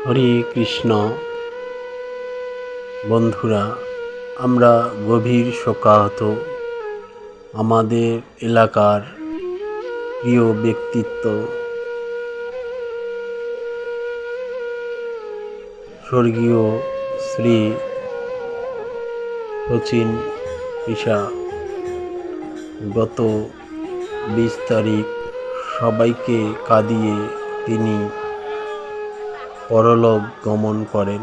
হরে কৃষ্ণ। বন্ধুরা, আমরা গভীর শোকাহত। আমাদের এলাকার প্রিয় ব্যক্তিত্ব স্বর্গীয় শ্রী শচীন পিসা গত 20 তারিখ সবাইকে কাঁদিয়ে তিনি পরলোক গমন করেন।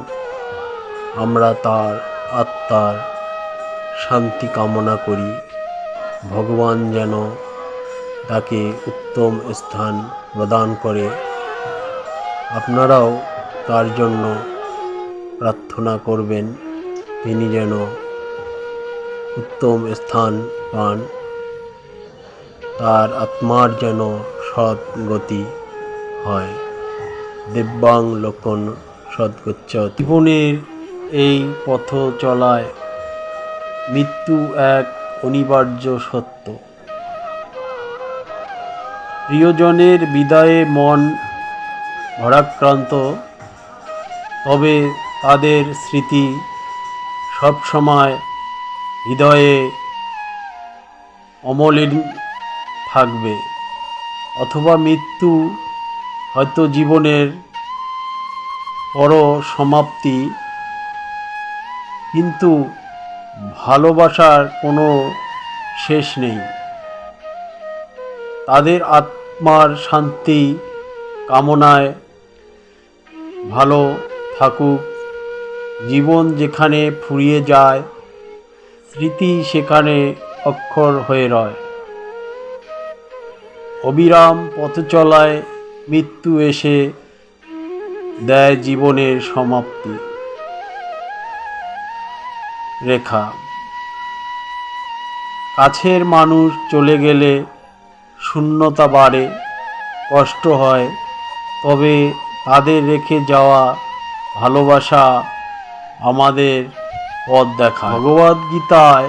আমরা তার আত্মার শান্তি কামনা করি। ভগবান যেন তাকে উত্তম স্থান প্রদান করে। আপনারাও তার জন্য প্রার্থনা করবেন, তিনি যেন উত্তম স্থান পান, তার আত্মার যেন সদ্গতি হয়। দিব্যাং লোকন সদ্গচ্ছতি। জীবনের এই পথ চলায় মৃত্যু এক অনিবার্য সত্য। প্রিয়জনের বিদায়ে মন ভারাক্রান্ত, তবে তাদের স্মৃতি সবসময় হৃদয়ে অমলিন থাকবে। অথবা মৃত্যু হয়তো জীবনের সমাপ্তি, কিন্তু ভালোবাসার কোনো শেষ নেই। তাদের আত্মার শান্তি কামনায় ভালো থাকুক। জীবন যেখানে ফুরিয়ে যায়, স্মৃতি সেখানে অক্ষর হয়ে রয়। অবিরাম পথ চলায় মৃত্যু এসে দেয় জীবনের সমাপ্তি রেখা। কাছের মানুষ চলে গেলে শূন্যতা বাড়ে, কষ্ট হয়, তবে তাদের রেখে যাওয়া ভালোবাসা আমাদের পথ দেখায়। ভগবদ্গীতায়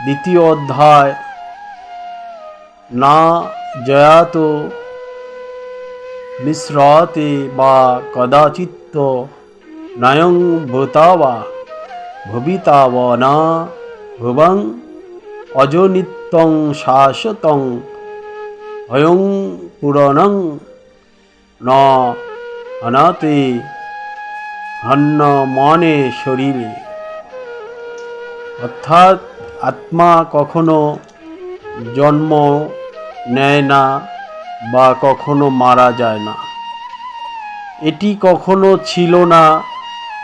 2য় অধ্যায়, না জয়াত মিশ্রতে বা কদাচিৎ নয়ং ভূতাবা ভবিতাব না ভুবং অজনিত্যং শাশ্বতং ভয়ং পুরাণং ন অনাতে হন্য মনে শরীরে। অর্থাৎ আত্মা কখনো জন্ম নেয় না বা কখনো মারা যায় না। এটি কখনো ছিল না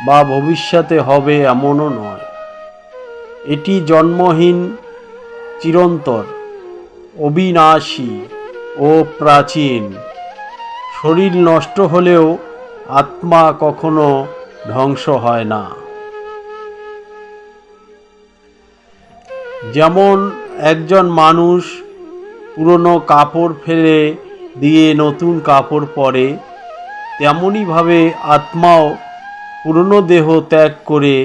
বা ভবিষ্যতে হবে এমনও নয়। এটি জন্মহীন, চিরন্তর, অবিনাশী ও প্রাচীন। শরীর নষ্ট হলেও আত্মা কখনো ধ্বংস হয় না। যেমন একজন মানুষ পুরনো কাপড় ফেলে দিয়ে নতুন কাপড় পরে, তেমনিভাবে আত্মাও পুরনো দেহ ত্যাগ করে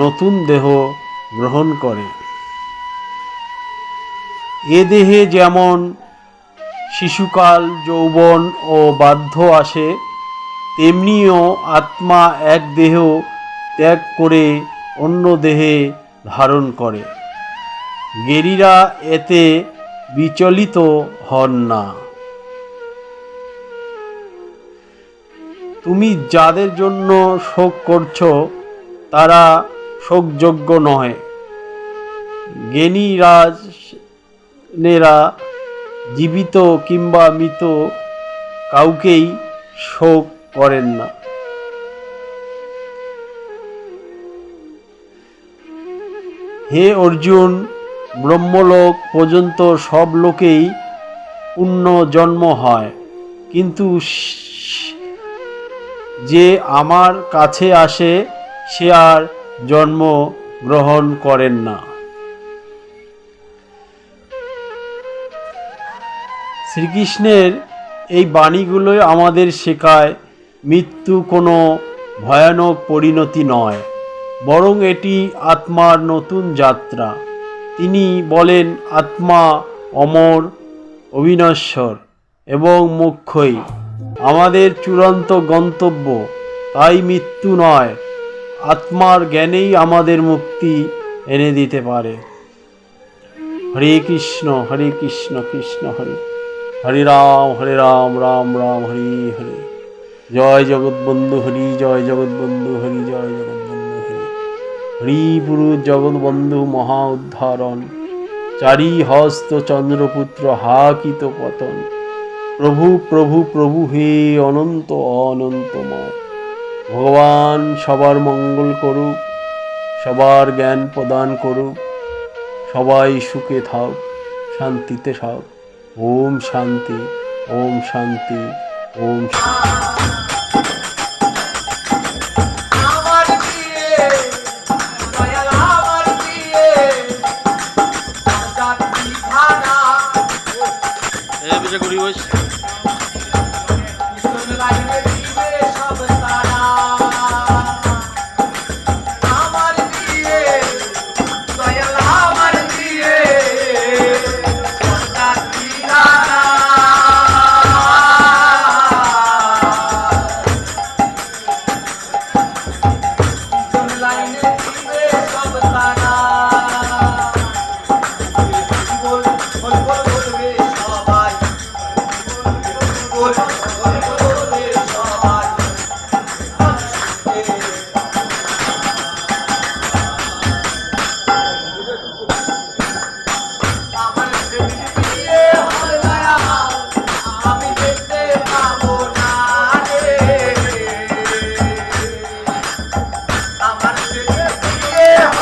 নতুন দেহ গ্রহণ করে। এ দেহে যেমন শিশুকাল, যৌবন ও বার্ধক্য আসে, তেমনিও আত্মা এক দেহ ত্যাগ করে অন্য দেহে ধারণ করে। জ্ঞানীরা এতে বিচলিত হন না। তুমি যাদের জন্য শোক করছো, তারা শোকযোগ্য নয়। জ্ঞানী রাজনেরা জীবিত কিংবা মৃত কাউকেই শোক করেন না। হে অর্জুন, ব্রহ্মলোক পর্যন্ত সব লোকেই পুনর্জন্ম হয়, কিন্তু যে আমার কাছে আসে সে আর জন্ম গ্রহণ করেন না। শ্রীকৃষ্ণের এই বাণীগুলোই আমাদের শেখায় মৃত্যু কোনো ভয়ানক পরিণতি নয়, বরং এটি আত্মার নতুন যাত্রা। তিনি বলেন, আত্মা অমর, অবিনশ্বর এবং মুখ্যই। আমাদের চূড়ান্ত গন্তব্য, তাই মৃত্যু নয়, আত্মার জ্ঞানেই আমাদের মুক্তি এনে দিতে পারে। হরে কৃষ্ণ কৃষ্ণ হরে, হরে রাম রাম রাম হরে হরে। জয় জগৎবন্ধু হরি, জয় জগৎবন্ধু হরি, জয় জগৎবন্ধু হরি। হরি পুরুষ জগৎবন্ধু মহা উদ্ধারণ, চারি হস্ত চন্দ্রপুত্র হাকিত পতন। প্রভু প্রভু প্রভু হে অনন্ত অনন্তময়। ভগবান সবার মঙ্গল করুক, সবার জ্ঞান প্রদান করুক, সবাই সুখে থাক, শান্তিতে থাক। ওম শান্তি, ওম শান্তি, ওম শান্তি।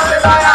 আমার